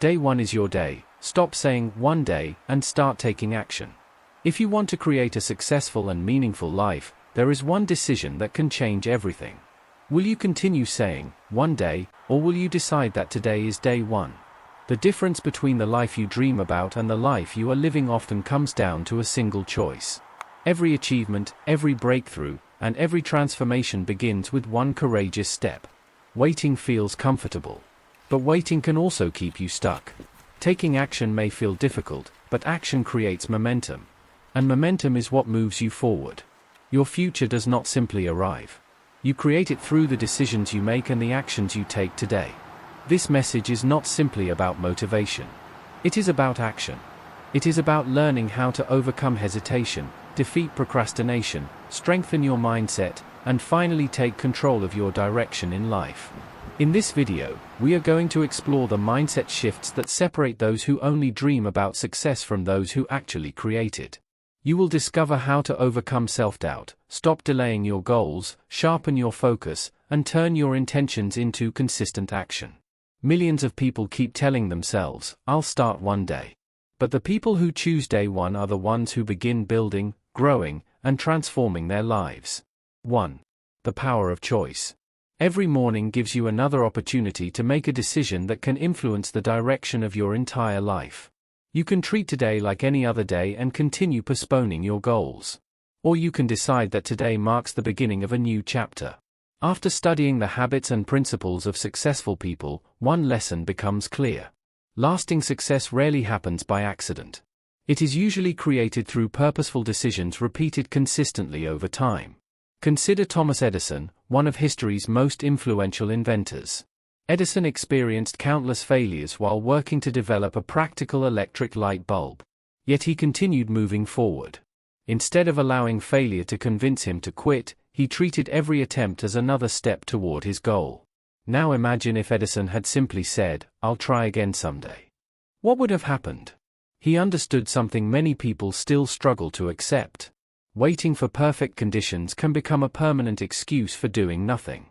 Day 1 is your day. Stop saying one day and start taking action. If you want to create a successful and meaningful life, there is one decision that can change everything. Will you continue saying one day, or will you decide that today is day 1? The difference between the life you dream about and the life you are living often comes down to a single choice. Every achievement, every breakthrough, and every transformation begins with one courageous step. Waiting feels comfortable. But waiting can also keep you stuck. Taking action may feel difficult, but action creates momentum. And momentum is what moves you forward. Your future does not simply arrive. You create it through the decisions you make and the actions you take today. This message is not simply about motivation. It is about action. It is about learning how to overcome hesitation, defeat procrastination, strengthen your mindset, and finally take control of your direction in life. In this video, we are going to explore the mindset shifts that separate those who only dream about success from those who actually create it. You will discover how to overcome self-doubt, stop delaying your goals, sharpen your focus, and turn your intentions into consistent action. Millions of people keep telling themselves, "I'll start one day." But the people who choose day 1 are the ones who begin building, growing, and transforming their lives. 1. The power of choice. Every morning gives you another opportunity to make a decision that can influence the direction of your entire life. You can treat today like any other day and continue postponing your goals. Or you can decide that today marks the beginning of a new chapter. After studying the habits and principles of successful people, one lesson becomes clear. Lasting success rarely happens by accident. It is usually created through purposeful decisions repeated consistently over time. Consider Thomas Edison, one of history's most influential inventors. Edison experienced countless failures while working to develop a practical electric light bulb. Yet he continued moving forward. Instead of allowing failure to convince him to quit, he treated every attempt as another step toward his goal. Now imagine if Edison had simply said, "I'll try again someday." What would have happened? He understood something many people still struggle to accept. Waiting for perfect conditions can become a permanent excuse for doing nothing.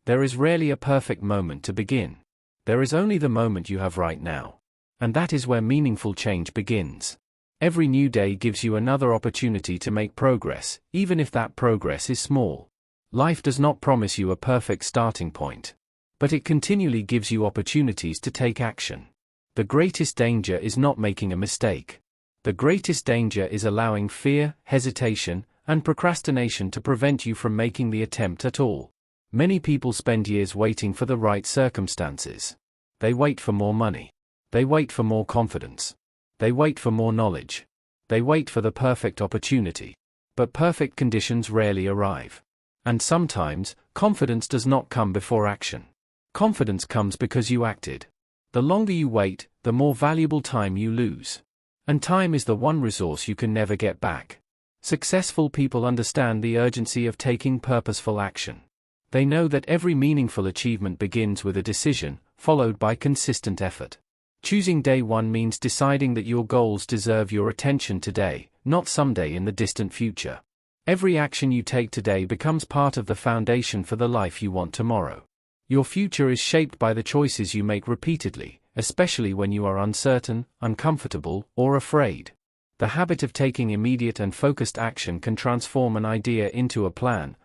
There is rarely a perfect moment to begin. There is only the moment you have right now. And that is where meaningful change begins. Every new day gives you another opportunity to make progress, even if that progress is small. Life does not promise you a perfect starting point. But it continually gives you opportunities to take action. The greatest danger is not making a mistake. The greatest danger is allowing fear, hesitation, and procrastination to prevent you from making the attempt at all. Many people spend years waiting for the right circumstances. They wait for more money. They wait for more confidence. They wait for more knowledge. They wait for the perfect opportunity. But perfect conditions rarely arrive. And sometimes, confidence does not come before action. Confidence comes because you acted. The longer you wait, the more valuable time you lose. And time is the one resource you can never get back. Successful people understand the urgency of taking purposeful action. They know that every meaningful achievement begins with a decision, followed by consistent effort. Choosing day 1 means deciding that your goals deserve your attention today, not someday in the distant future. Every action you take today becomes part of the foundation for the life you want tomorrow. Your future is shaped by the choices you make repeatedly, especially when you are uncertain, uncomfortable, or afraid. The habit of taking immediate and focused action can transform an idea into a plan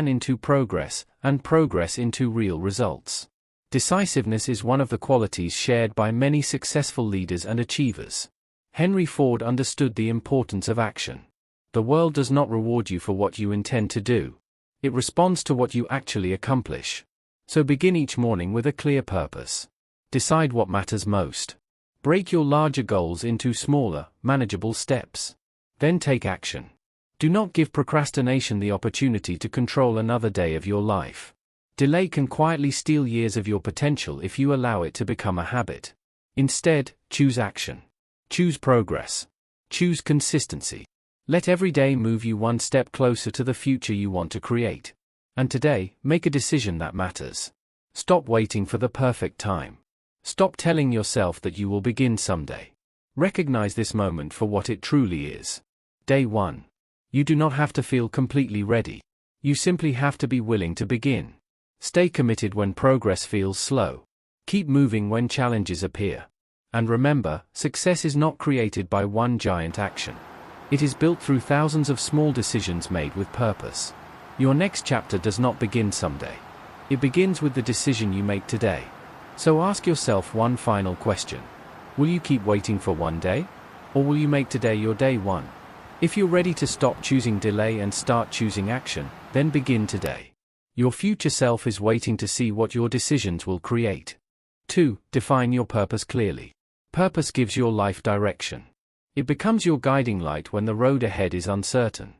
into progress, and progress into real results. Decisiveness is one of the qualities shared by many successful leaders and achievers. Henry Ford understood the importance of action. The world does not reward you for what you intend to do. It responds to what you actually accomplish. So begin each morning with a clear purpose. Decide what matters most. Break your larger goals into smaller, manageable steps. Then take action. Do not give procrastination the opportunity to control another day of your life. Delay can quietly steal years of your potential if you allow it to become a habit. Instead, choose action. Choose progress. Choose consistency. Let every day move you one step closer to the future you want to create. And today, make a decision that matters. Stop waiting for the perfect time. Stop telling yourself that you will begin someday. Recognize this moment for what it truly is. Day 1. You do not have to feel completely ready. You simply have to be willing to begin. Stay committed when progress feels slow. Keep moving when challenges appear. And remember, success is not created by one giant action. It is built through thousands of small decisions made with purpose. Your next chapter does not begin someday. It begins with the decision you make today. So ask yourself one final question. Will you keep waiting for one day? Or will you make today your day one? If you're ready to stop choosing delay and start choosing action, then begin today. Your future self is waiting to see what your decisions will create. 2. Define your purpose clearly. Purpose gives your life direction. It becomes your guiding light when the road ahead is uncertain.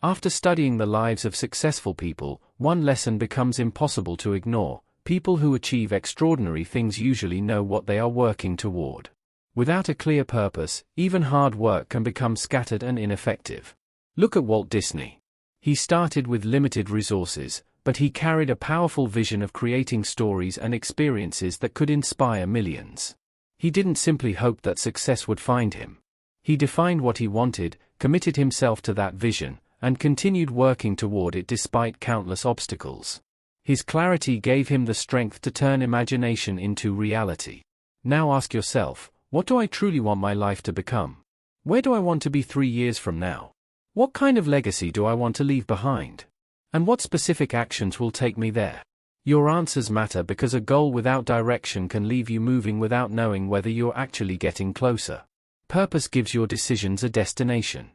After studying the lives of successful people, one lesson becomes impossible to ignore. People who achieve extraordinary things usually know what they are working toward. Without a clear purpose, even hard work can become scattered and ineffective. Look at Walt Disney. He started with limited resources, but he carried a powerful vision of creating stories and experiences that could inspire millions. He didn't simply hope that success would find him. He defined what he wanted, committed himself to that vision, and continued working toward it despite countless obstacles. His clarity gave him the strength to turn imagination into reality. Now ask yourself, what do I truly want my life to become? Where do I want to be 3 years from now? What kind of legacy do I want to leave behind? And what specific actions will take me there? Your answers matter because a goal without direction can leave you moving without knowing whether you're actually getting closer. Purpose gives your decisions a destination.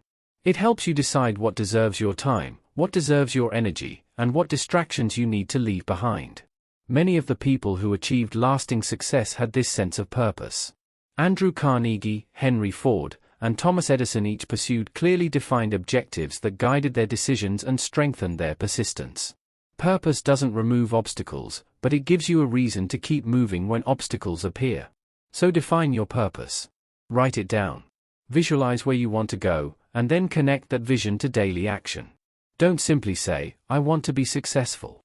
It helps you decide what deserves your time, what deserves your energy, and what distractions you need to leave behind. Many of the people who achieved lasting success had this sense of purpose. Andrew Carnegie, Henry Ford, and Thomas Edison each pursued clearly defined objectives that guided their decisions and strengthened their persistence. Purpose doesn't remove obstacles, but it gives you a reason to keep moving when obstacles appear. So define your purpose. Write it down. Visualize where you want to go, and then connect that vision to daily action. Don't simply say, I want to be successful.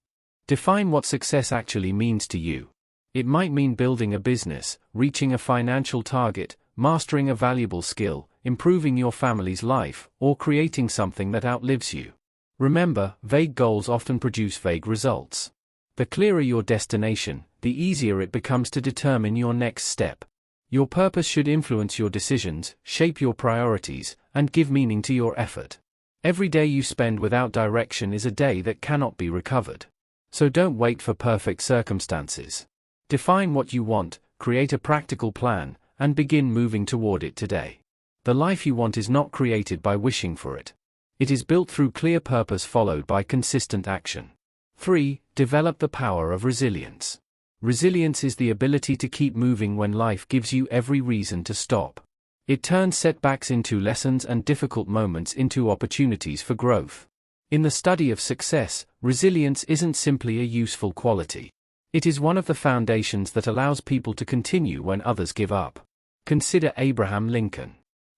Define what success actually means to you. It might mean building a business, reaching a financial target, mastering a valuable skill, improving your family's life, or creating something that outlives you. Remember, vague goals often produce vague results. The clearer your destination, the easier it becomes to determine your next step. Your purpose should influence your decisions, shape your priorities, and give meaning to your effort. Every day you spend without direction is a day that cannot be recovered. So don't wait for perfect circumstances. Define what you want, create a practical plan, and begin moving toward it today. The life you want is not created by wishing for it. It is built through clear purpose followed by consistent action. 3. Develop the power of resilience. Resilience is the ability to keep moving when life gives you every reason to stop. It turns setbacks into lessons and difficult moments into opportunities for growth. In the study of success, resilience isn't simply a useful quality. It is one of the foundations that allows people to continue when others give up. Consider Abraham Lincoln.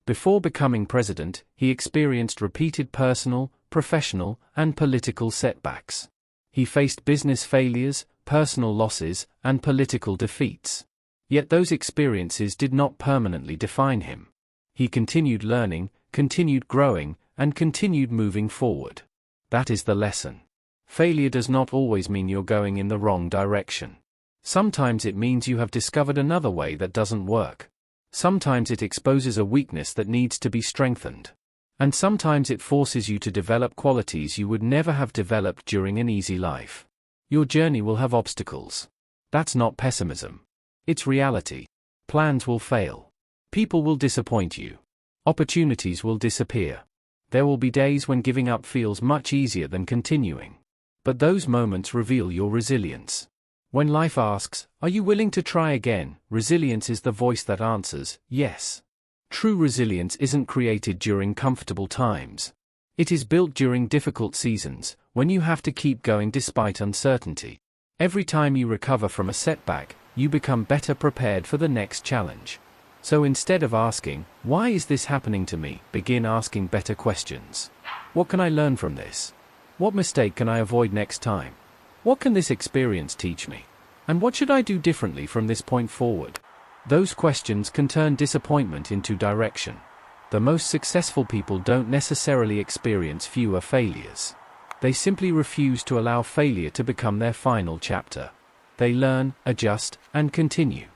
Before becoming president, he experienced repeated personal, professional, and political setbacks. He faced business failures, personal losses, and political defeats. Yet those experiences did not permanently define him. He continued learning, continued growing, and continued moving forward. That is the lesson. Failure does not always mean you're going in the wrong direction. Sometimes it means you have discovered another way that doesn't work. Sometimes it exposes a weakness that needs to be strengthened. And sometimes it forces you to develop qualities you would never have developed during an easy life. Your journey will have obstacles. That's not pessimism. It's reality. Plans will fail. People will disappoint you. Opportunities will disappear. There will be days when giving up feels much easier than continuing. But those moments reveal your resilience. When life asks, are you willing to try again? Resilience is the voice that answers, yes. True resilience isn't created during comfortable times. It is built during difficult seasons, when you have to keep going despite uncertainty. Every time you recover from a setback, you become better prepared for the next challenge. So instead of asking, why is this happening to me? Begin asking better questions. What can I learn from this? What mistake can I avoid next time? What can this experience teach me? And what should I do differently from this point forward? Those questions can turn disappointment into direction. The most successful people don't necessarily experience fewer failures. They simply refuse to allow failure to become their final chapter. They learn, adjust, and continue.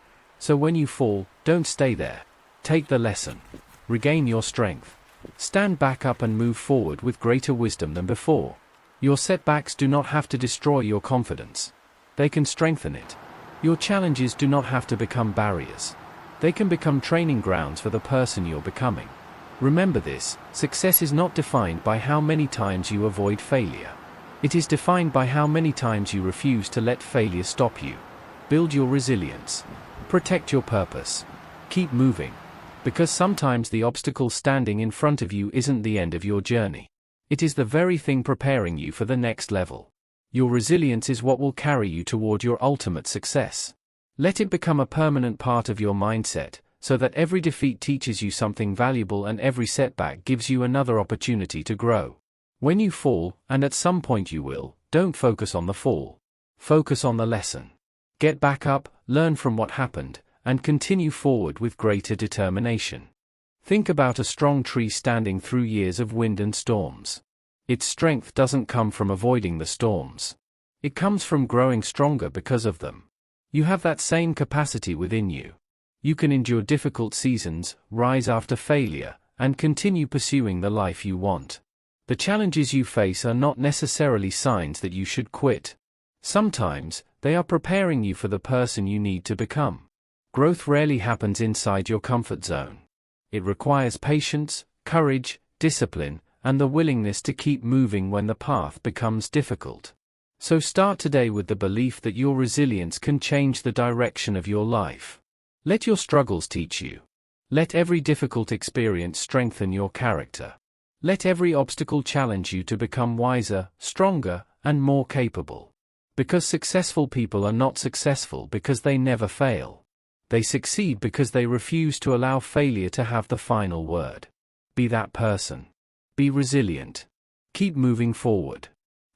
So when you fall, don't stay there. Take the lesson. Regain your strength. Stand back up and move forward with greater wisdom than before. Your setbacks do not have to destroy your confidence. They can strengthen it. Your challenges do not have to become barriers. They can become training grounds for the person you're becoming. Remember this: success is not defined by how many times you avoid failure. It is defined by how many times you refuse to let failure stop you. Build your resilience. Protect your purpose. Keep moving. Because sometimes the obstacle standing in front of you isn't the end of your journey. It is the very thing preparing you for the next level. Your resilience is what will carry you toward your ultimate success. Let it become a permanent part of your mindset, so that every defeat teaches you something valuable and every setback gives you another opportunity to grow. When you fall, and at some point you will, don't focus on the fall. Focus on the lesson. Get back up, learn from what happened, and continue forward with greater determination. Think about a strong tree standing through years of wind and storms. Its strength doesn't come from avoiding the storms. It comes from growing stronger because of them. You have that same capacity within you. You can endure difficult seasons, rise after failure, and continue pursuing the life you want. The challenges you face are not necessarily signs that you should quit. Sometimes, they are preparing you for the person you need to become. Growth rarely happens inside your comfort zone. It requires patience, courage, discipline, and the willingness to keep moving when the path becomes difficult. So start today with the belief that your resilience can change the direction of your life. Let your struggles teach you. Let every difficult experience strengthen your character. Let every obstacle challenge you to become wiser, stronger, and more capable. Because successful people are not successful because they never fail. They succeed because they refuse to allow failure to have the final word. Be that person. Be resilient. Keep moving forward.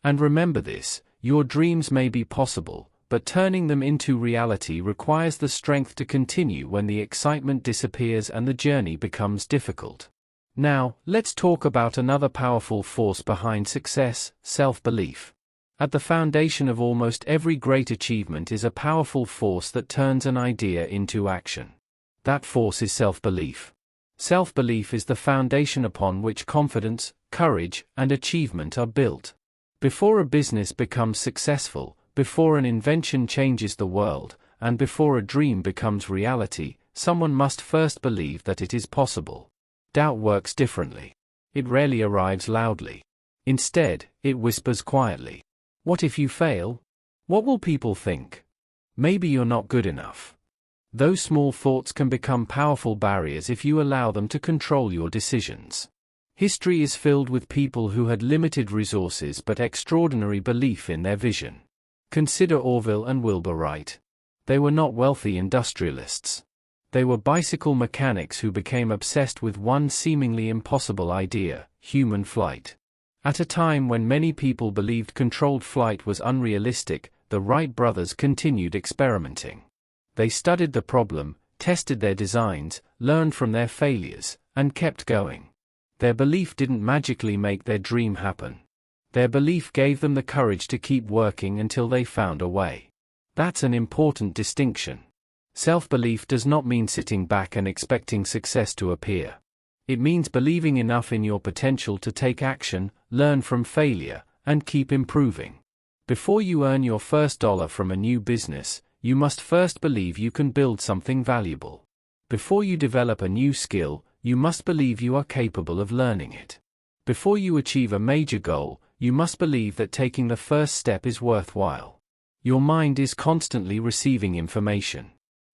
And remember this: your dreams may be possible, but turning them into reality requires the strength to continue when the excitement disappears and the journey becomes difficult. Now, let's talk about another powerful force behind success: self-belief. At the foundation of almost every great achievement is a powerful force that turns an idea into action. That force is self-belief. Self-belief is the foundation upon which confidence, courage, and achievement are built. Before a business becomes successful, before an invention changes the world, and before a dream becomes reality, someone must first believe that it is possible. Doubt works differently. It rarely arrives loudly. Instead, it whispers quietly. What if you fail? What will people think? Maybe you're not good enough. Those small thoughts can become powerful barriers if you allow them to control your decisions. History is filled with people who had limited resources but extraordinary belief in their vision. Consider Orville and Wilbur Wright. They were not wealthy industrialists. They were bicycle mechanics who became obsessed with one seemingly impossible idea: human flight. At a time when many people believed controlled flight was unrealistic, the Wright brothers continued experimenting. They studied the problem, tested their designs, learned from their failures, and kept going. Their belief didn't magically make their dream happen. Their belief gave them the courage to keep working until they found a way. That's an important distinction. Self-belief does not mean sitting back and expecting success to appear. It means believing enough in your potential to take action, learn from failure, and keep improving. Before you earn your first dollar from a new business, you must first believe you can build something valuable. Before you develop a new skill, you must believe you are capable of learning it. Before you achieve a major goal, you must believe that taking the first step is worthwhile. Your mind is constantly receiving information.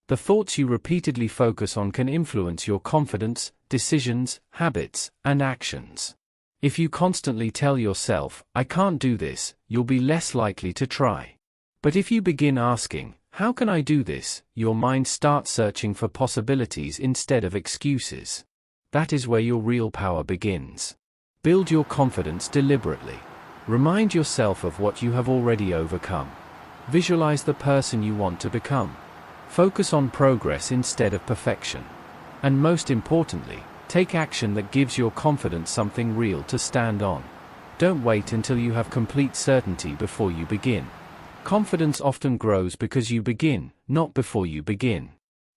The thoughts you repeatedly focus on can influence your confidence, decisions, habits, and actions. If you constantly tell yourself, "I can't do this," you'll be less likely to try. But if you begin asking, "How can I do this?" your mind starts searching for possibilities instead of excuses. That is where your real power begins. Build your confidence deliberately. Remind yourself of what you have already overcome. Visualize the person you want to become. Focus on progress instead of perfection. And most importantly, take action that gives your confidence something real to stand on. Don't wait until you have complete certainty before you begin. Confidence often grows because you begin, not before you begin.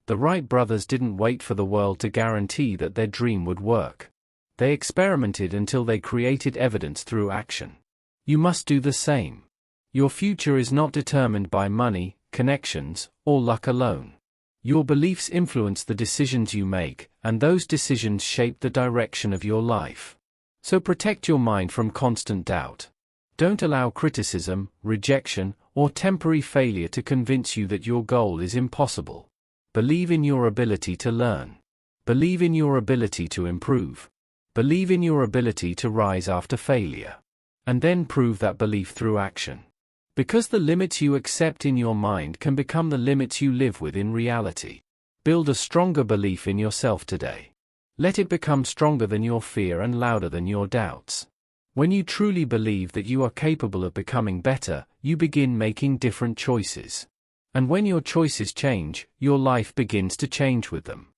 The Wright brothers didn't wait for the world to guarantee that their dream would work. They experimented until they created evidence through action. You must do the same. Your future is not determined by money, connections, or luck alone. Your beliefs influence the decisions you make, and those decisions shape the direction of your life. So protect your mind from constant doubt. Don't allow criticism, rejection, or temporary failure to convince you that your goal is impossible. Believe in your ability to learn. Believe in your ability to improve. Believe in your ability to rise after failure. And then prove that belief through action. Because the limits you accept in your mind can become the limits you live with in reality. Build a stronger belief in yourself today. Let it become stronger than your fear and louder than your doubts. When you truly believe that you are capable of becoming better, you begin making different choices. And when your choices change, your life begins to change with them.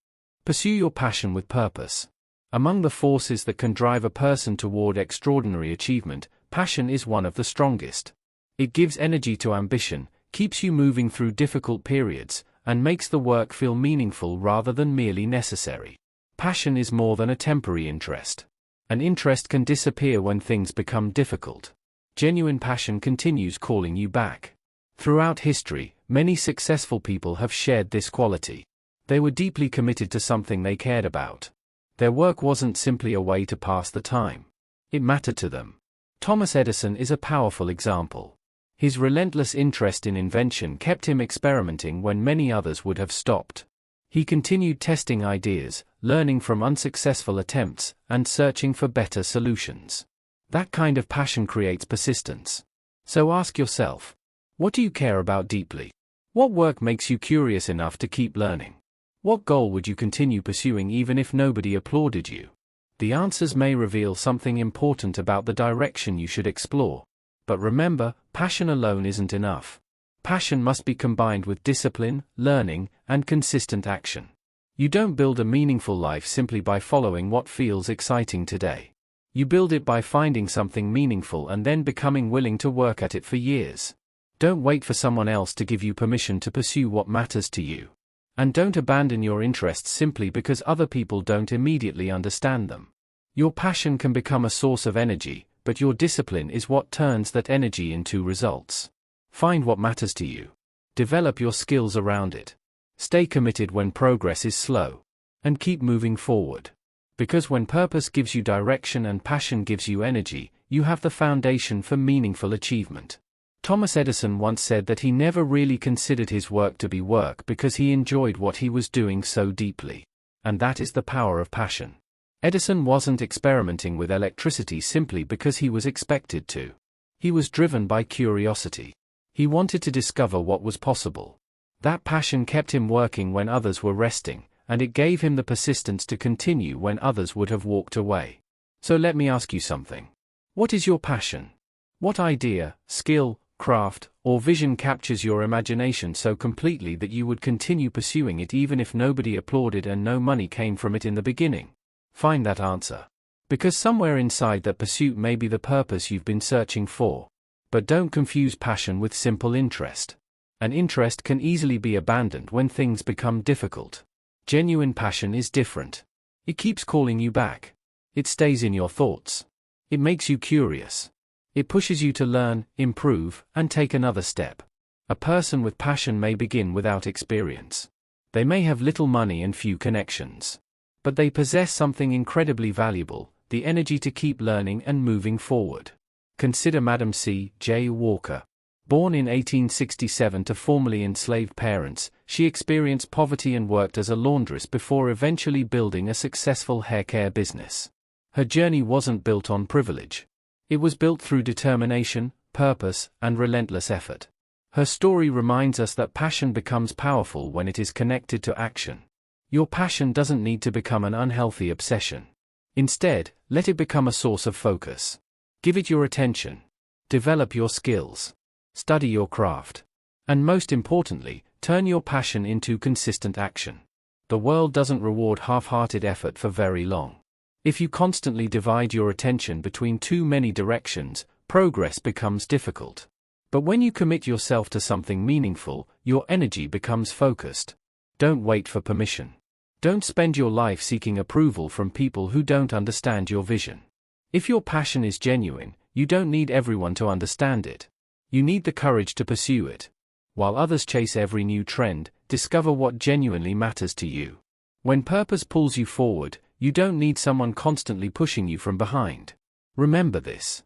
Pursue your passion with purpose. Among the forces that can drive a person toward extraordinary achievement, passion is one of the strongest. It gives energy to ambition, keeps you moving through difficult periods, and makes the work feel meaningful rather than merely necessary. Passion is more than a temporary interest. An interest can disappear when things become difficult. Genuine passion continues calling you back. Throughout history, many successful people have shared this quality. They were deeply committed to something they cared about. Their work wasn't simply a way to pass the time. It mattered to them. Thomas Edison is a powerful example. His relentless interest in invention kept him experimenting when many others would have stopped. He continued testing ideas, learning from unsuccessful attempts, and searching for better solutions. That kind of passion creates persistence. So ask yourself, what do you care about deeply? What work makes you curious enough to keep learning? What goal would you continue pursuing even if nobody applauded you? The answers may reveal something important about the direction you should explore. But remember, passion alone isn't enough. Passion must be combined with discipline, learning, and consistent action. You don't build a meaningful life simply by following what feels exciting today. You build it by finding something meaningful and then becoming willing to work at it for years. Don't wait for someone else to give you permission to pursue what matters to you. And don't abandon your interests simply because other people don't immediately understand them. Your passion can become a source of energy, but your discipline is what turns that energy into results. Find what matters to you. Develop your skills around it. Stay committed when progress is slow. And keep moving forward. Because when purpose gives you direction and passion gives you energy, you have the foundation for meaningful achievement. Thomas Edison once said that he never really considered his work to be work because he enjoyed what he was doing so deeply. And that is the power of passion. Edison wasn't experimenting with electricity simply because he was expected to. He was driven by curiosity. He wanted to discover what was possible. That passion kept him working when others were resting, and it gave him the persistence to continue when others would have walked away. So let me ask you something. What is your passion? What idea, skill, craft, or vision captures your imagination so completely that you would continue pursuing it even if nobody applauded and no money came from it in the beginning? Find that answer. Because somewhere inside that pursuit may be the purpose you've been searching for. But don't confuse passion with simple interest. An interest can easily be abandoned when things become difficult. Genuine passion is different. It keeps calling you back. It stays in your thoughts. It makes you curious. It pushes you to learn, improve, and take another step. A person with passion may begin without experience. They may have little money and few connections. But they possess something incredibly valuable, the energy to keep learning and moving forward. Consider Madam C. J. Walker. Born in 1867 to formerly enslaved parents, she experienced poverty and worked as a laundress before eventually building a successful hair care business. Her journey wasn't built on privilege. It was built through determination, purpose, and relentless effort. Her story reminds us that passion becomes powerful when it is connected to action. Your passion doesn't need to become an unhealthy obsession. Instead, let it become a source of focus. Give it your attention. Develop your skills. Study your craft. And most importantly, turn your passion into consistent action. The world doesn't reward half-hearted effort for very long. If you constantly divide your attention between too many directions, progress becomes difficult. But when you commit yourself to something meaningful, your energy becomes focused. Don't wait for permission. Don't spend your life seeking approval from people who don't understand your vision. If your passion is genuine, you don't need everyone to understand it. You need the courage to pursue it. While others chase every new trend, discover what genuinely matters to you. When purpose pulls you forward, you don't need someone constantly pushing you from behind. Remember this.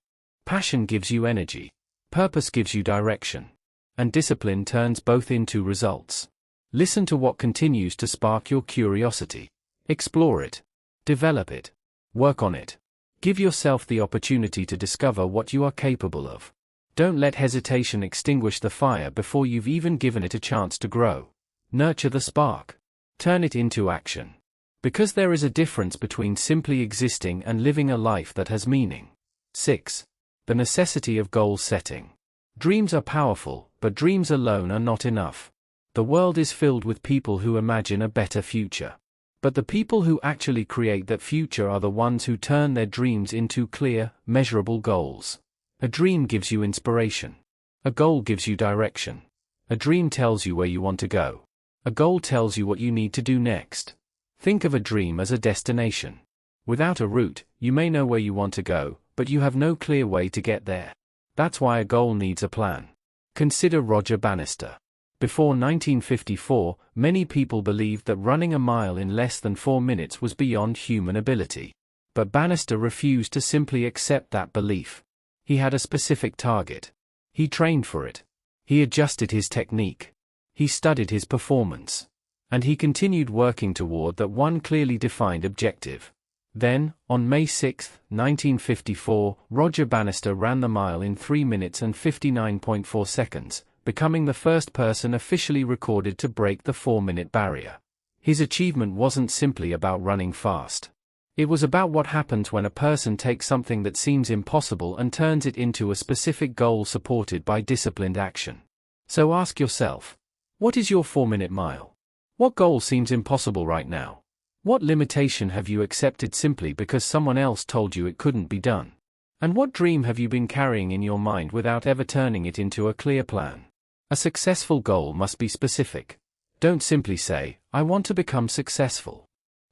Passion gives you energy. Purpose gives you direction. And discipline turns both into results. Listen to what continues to spark your curiosity. Explore it. Develop it. Work on it. Give yourself the opportunity to discover what you are capable of. Don't let hesitation extinguish the fire before you've even given it a chance to grow. Nurture the spark. Turn it into action. Because there is a difference between simply existing and living a life that has meaning. 6. The necessity of goal setting. Dreams are powerful, but dreams alone are not enough. The world is filled with people who imagine a better future. But the people who actually create that future are the ones who turn their dreams into clear, measurable goals. A dream gives you inspiration. A goal gives you direction. A dream tells you where you want to go. A goal tells you what you need to do next. Think of a dream as a destination. Without a route, you may know where you want to go, but you have no clear way to get there. That's why a goal needs a plan. Consider Roger Bannister. Before 1954, many people believed that running a mile in less than 4 minutes was beyond human ability. But Bannister refused to simply accept that belief. He had a specific target. He trained for it. He adjusted his technique. He studied his performance. And he continued working toward that one clearly defined objective. Then, on May 6, 1954, Roger Bannister ran the mile in 3 minutes and 59.4 seconds, becoming the first person officially recorded to break the 4-minute barrier. His achievement wasn't simply about running fast. It was about what happens when a person takes something that seems impossible and turns it into a specific goal supported by disciplined action. So ask yourself, what is your 4-minute mile? What goal seems impossible right now? What limitation have you accepted simply because someone else told you it couldn't be done? And what dream have you been carrying in your mind without ever turning it into a clear plan? A successful goal must be specific. Don't simply say, I want to become successful.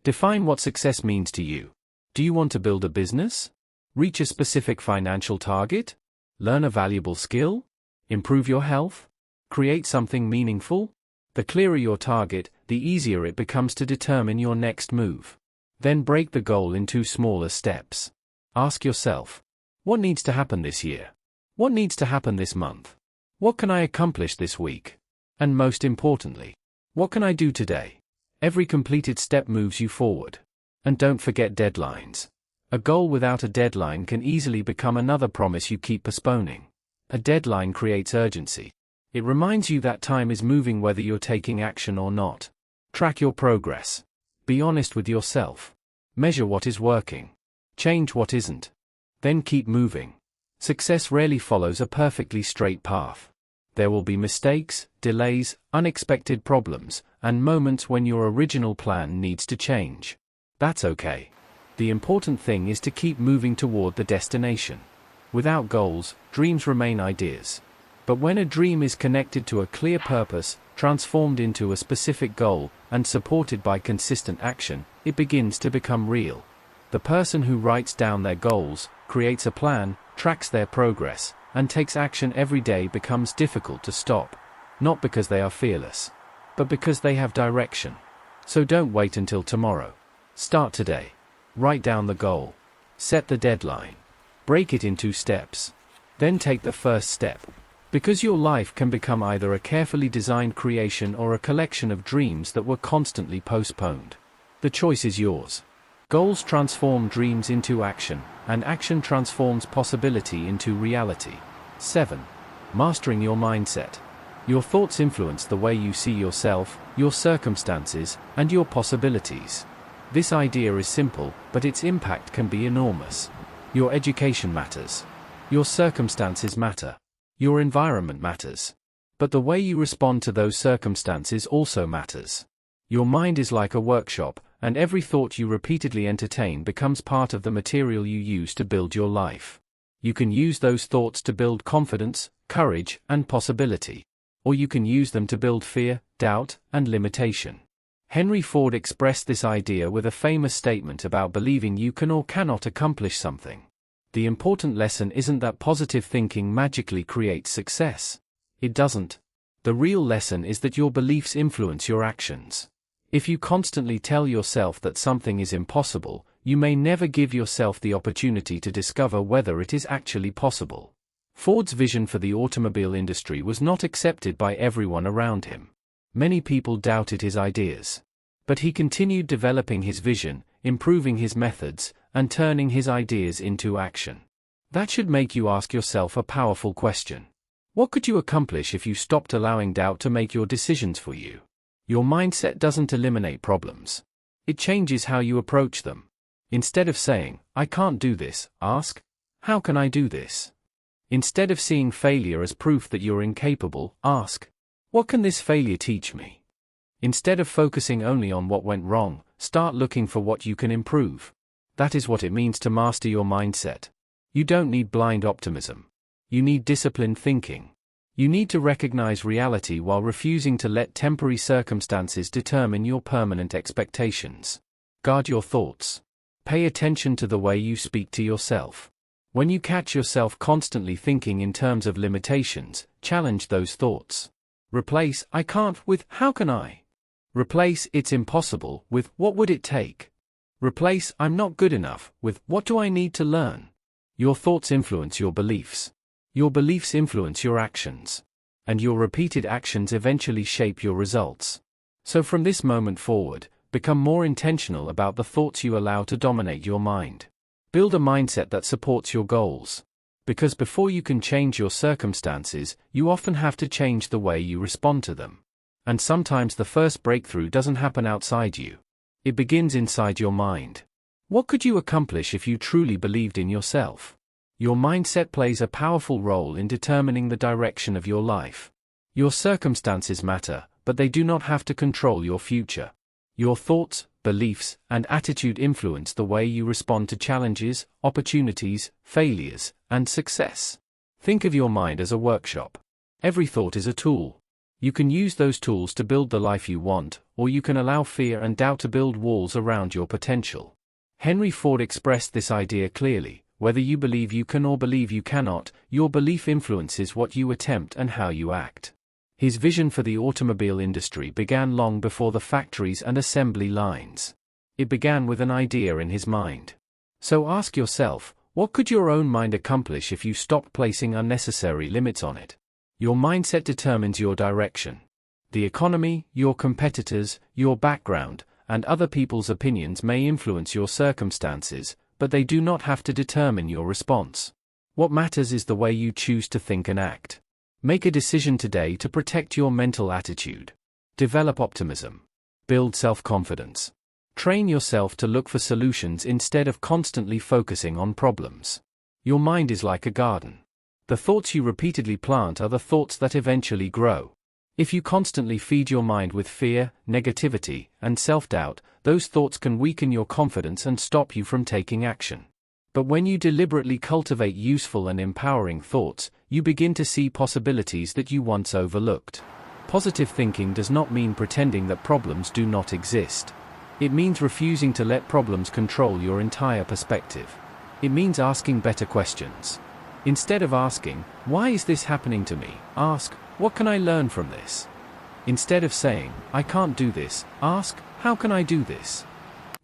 Define what success means to you. Do you want to build a business? Reach a specific financial target? Learn a valuable skill? Improve your health? Create something meaningful? The clearer your target, the easier it becomes to determine your next move. Then break the goal into smaller steps. Ask yourself, what needs to happen this year? What needs to happen this month? What can I accomplish this week? And most importantly, what can I do today? Every completed step moves you forward. And don't forget deadlines. A goal without a deadline can easily become another promise you keep postponing. A deadline creates urgency. It reminds you that time is moving whether you're taking action or not. Track your progress. Be honest with yourself. Measure what is working. Change what isn't. Then keep moving. Success rarely follows a perfectly straight path. There will be mistakes, delays, unexpected problems, and moments when your original plan needs to change. That's okay. The important thing is to keep moving toward the destination. Without goals, dreams remain ideas. But when a dream is connected to a clear purpose, transformed into a specific goal, and supported by consistent action, it begins to become real. The person who writes down their goals, creates a plan, tracks their progress, and takes action every day becomes difficult to stop. Not because they are fearless, but because they have direction. So don't wait until tomorrow. Start today. Write down the goal. Set the deadline. Break it into steps. Then take the first step. Because your life can become either a carefully designed creation or a collection of dreams that were constantly postponed. The choice is yours. Goals transform dreams into action, and action transforms possibility into reality. 7. Mastering your mindset. Your thoughts influence the way you see yourself, your circumstances, and your possibilities. This idea is simple, but its impact can be enormous. Your education matters. Your circumstances matter. Your environment matters. But the way you respond to those circumstances also matters. Your mind is like a workshop, and every thought you repeatedly entertain becomes part of the material you use to build your life. You can use those thoughts to build confidence, courage, and possibility. Or you can use them to build fear, doubt, and limitation. Henry Ford expressed this idea with a famous statement about believing you can or cannot accomplish something. The important lesson isn't that positive thinking magically creates success. It doesn't. The real lesson is that your beliefs influence your actions. If you constantly tell yourself that something is impossible, you may never give yourself the opportunity to discover whether it is actually possible. Ford's vision for the automobile industry was not accepted by everyone around him. Many people doubted his ideas. But he continued developing his vision, improving his methods, and turning his ideas into action. That should make you ask yourself a powerful question. What could you accomplish if you stopped allowing doubt to make your decisions for you? Your mindset doesn't eliminate problems. It changes how you approach them. Instead of saying, "I can't do this," ask, "How can I do this?" Instead of seeing failure as proof that you're incapable, ask, "What can this failure teach me?" Instead of focusing only on what went wrong, start looking for what you can improve. That is what it means to master your mindset. You don't need blind optimism. You need disciplined thinking. You need to recognize reality while refusing to let temporary circumstances determine your permanent expectations. Guard your thoughts. Pay attention to the way you speak to yourself. When you catch yourself constantly thinking in terms of limitations, challenge those thoughts. Replace "I can't" with "How can I?" Replace "It's impossible" with "What would it take?" Replace "I'm not good enough" with "What do I need to learn?" Your thoughts influence your beliefs. Your beliefs influence your actions. And your repeated actions eventually shape your results. So from this moment forward, become more intentional about the thoughts you allow to dominate your mind. Build a mindset that supports your goals. Because before you can change your circumstances, you often have to change the way you respond to them. And sometimes the first breakthrough doesn't happen outside you. It begins inside your mind. What could you accomplish if you truly believed in yourself? Your mindset plays a powerful role in determining the direction of your life. Your circumstances matter, but they do not have to control your future. Your thoughts, beliefs, and attitude influence the way you respond to challenges, opportunities, failures, and success. Think of your mind as a workshop. Every thought is a tool. You can use those tools to build the life you want, or you can allow fear and doubt to build walls around your potential. Henry Ford expressed this idea clearly: whether you believe you can or believe you cannot, your belief influences what you attempt and how you act. His vision for the automobile industry began long before the factories and assembly lines. It began with an idea in his mind. So ask yourself, what could your own mind accomplish if you stopped placing unnecessary limits on it? Your mindset determines your direction. The economy, your competitors, your background, and other people's opinions may influence your circumstances, but they do not have to determine your response. What matters is the way you choose to think and act. Make a decision today to protect your mental attitude. Develop optimism. Build self-confidence. Train yourself to look for solutions instead of constantly focusing on problems. Your mind is like a garden. The thoughts you repeatedly plant are the thoughts that eventually grow. If you constantly feed your mind with fear, negativity, and self-doubt, those thoughts can weaken your confidence and stop you from taking action. But when you deliberately cultivate useful and empowering thoughts, you begin to see possibilities that you once overlooked. Positive thinking does not mean pretending that problems do not exist. It means refusing to let problems control your entire perspective. It means asking better questions. Instead of asking, "Why is this happening to me?" ask, "What can I learn from this?" Instead of saying, "I can't do this," ask, "How can I do this?"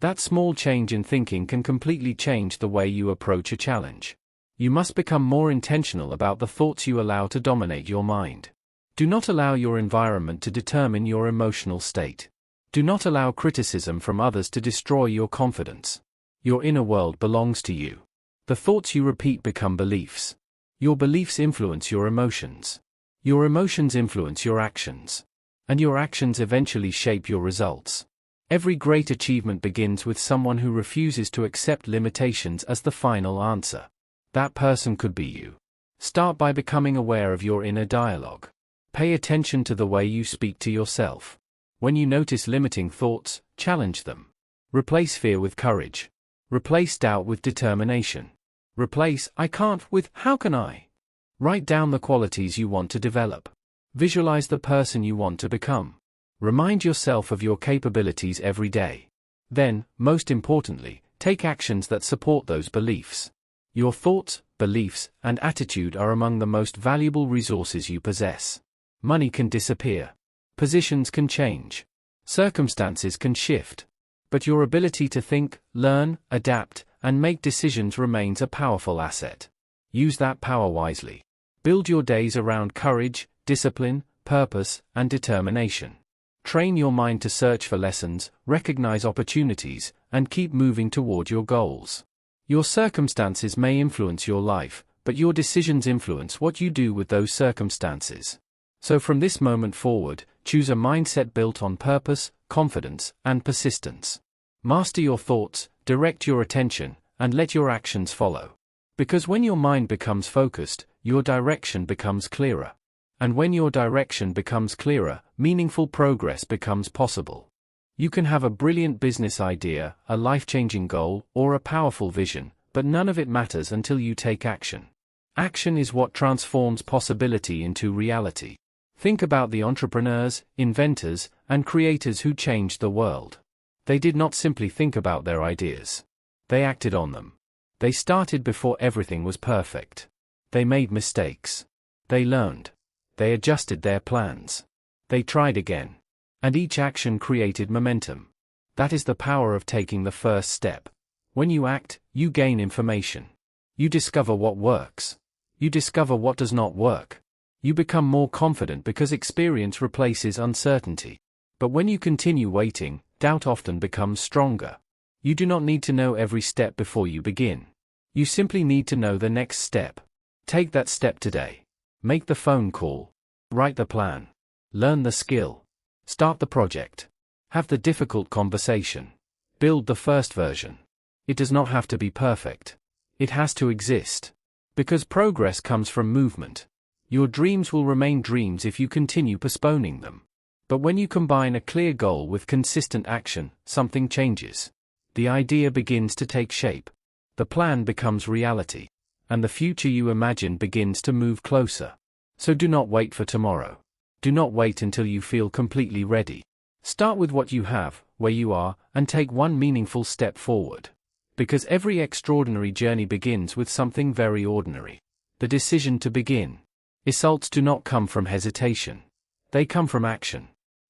That small change in thinking can completely change the way you approach a challenge. You must become more intentional about the thoughts you allow to dominate your mind. Do not allow your environment to determine your emotional state. Do not allow criticism from others to destroy your confidence. Your inner world belongs to you. The thoughts you repeat become beliefs. Your beliefs influence your emotions. Your emotions influence your actions. And your actions eventually shape your results. Every great achievement begins with someone who refuses to accept limitations as the final answer. That person could be you. Start by becoming aware of your inner dialogue. Pay attention to the way you speak to yourself. When you notice limiting thoughts, challenge them. Replace fear with courage. Replace doubt with determination. Replace "I can't" with "How can I?" Write down the qualities you want to develop. Visualize the person you want to become. Remind yourself of your capabilities every day. Then, most importantly, take actions that support those beliefs. Your thoughts, beliefs, and attitude are among the most valuable resources you possess. Money can disappear. Positions can change. Circumstances can shift. But your ability to think, learn, adapt, and make decisions remains a powerful asset. Use that power wisely. Build your days around courage, discipline, purpose, and determination. Train your mind to search for lessons, recognize opportunities, and keep moving toward your goals. Your circumstances may influence your life, but your decisions influence what you do with those circumstances. So from this moment forward, choose a mindset built on purpose, confidence, and persistence. Master your thoughts, direct your attention, and let your actions follow. Because when your mind becomes focused, your direction becomes clearer. And when your direction becomes clearer, meaningful progress becomes possible. You can have a brilliant business idea, a life-changing goal, or a powerful vision, but none of it matters until you take action. Action is what transforms possibility into reality. Think about the entrepreneurs, inventors, and creators who changed the world. They did not simply think about their ideas. They acted on them. They started before everything was perfect. They made mistakes. They learned. They adjusted their plans. They tried again. And each action created momentum. That is the power of taking the first step. When you act, you gain information. You discover what works. You discover what does not work. You become more confident because experience replaces uncertainty. But when you continue waiting, doubt often becomes stronger. You do not need to know every step before you begin. You simply need to know the next step. Take that step today. Make the phone call. Write the plan. Learn the skill. Start the project. Have the difficult conversation. Build the first version. It does not have to be perfect. It has to exist. Because progress comes from movement. Your dreams will remain dreams if you continue postponing them. But when you combine a clear goal with consistent action, something changes. The idea begins to take shape. The plan becomes reality. And the future you imagine begins to move closer. So do not wait for tomorrow. Do not wait until you feel completely ready. Start with what you have, where you are, and take one meaningful step forward. Because every extraordinary journey begins with something very ordinary. The decision to begin. Results do not come from hesitation. They come from action.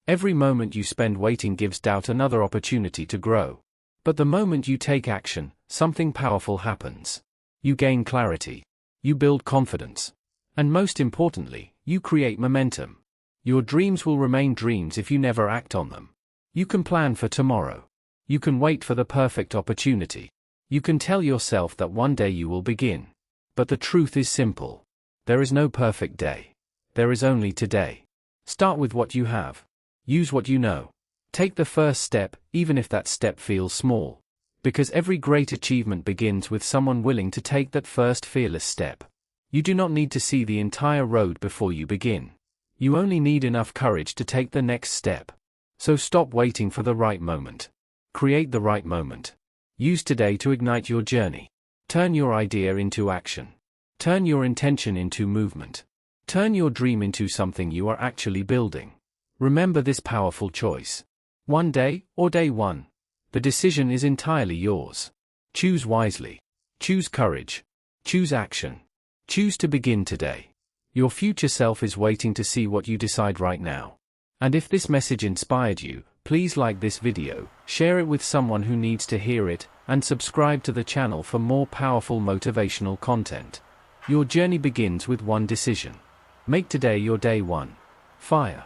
Every moment you spend waiting gives doubt another opportunity to grow. But the moment you take action, something powerful happens. You gain clarity. You build confidence. And most importantly, you create momentum. Your dreams will remain dreams if you never act on them. You can plan for tomorrow. You can wait for the perfect opportunity. You can tell yourself that one day you will begin. But the truth is simple. There is no perfect day. There is only today. Start with what you have. Use what you know. Take the first step, even if that step feels small. Because every great achievement begins with someone willing to take that first fearless step. You do not need to see the entire road before you begin. You only need enough courage to take the next step. So stop waiting for the right moment. Create the right moment. Use today to ignite your journey. Turn your idea into action. Turn your intention into movement. Turn your dream into something you are actually building. Remember this powerful choice. One day, or day one. The decision is entirely yours. Choose wisely. Choose courage. Choose action. Choose to begin today. Your future self is waiting to see what you decide right now. And if this message inspired you, please like this video, share it with someone who needs to hear it, and subscribe to the channel for more powerful motivational content. Your journey begins with one decision. Make today your day one. Fire.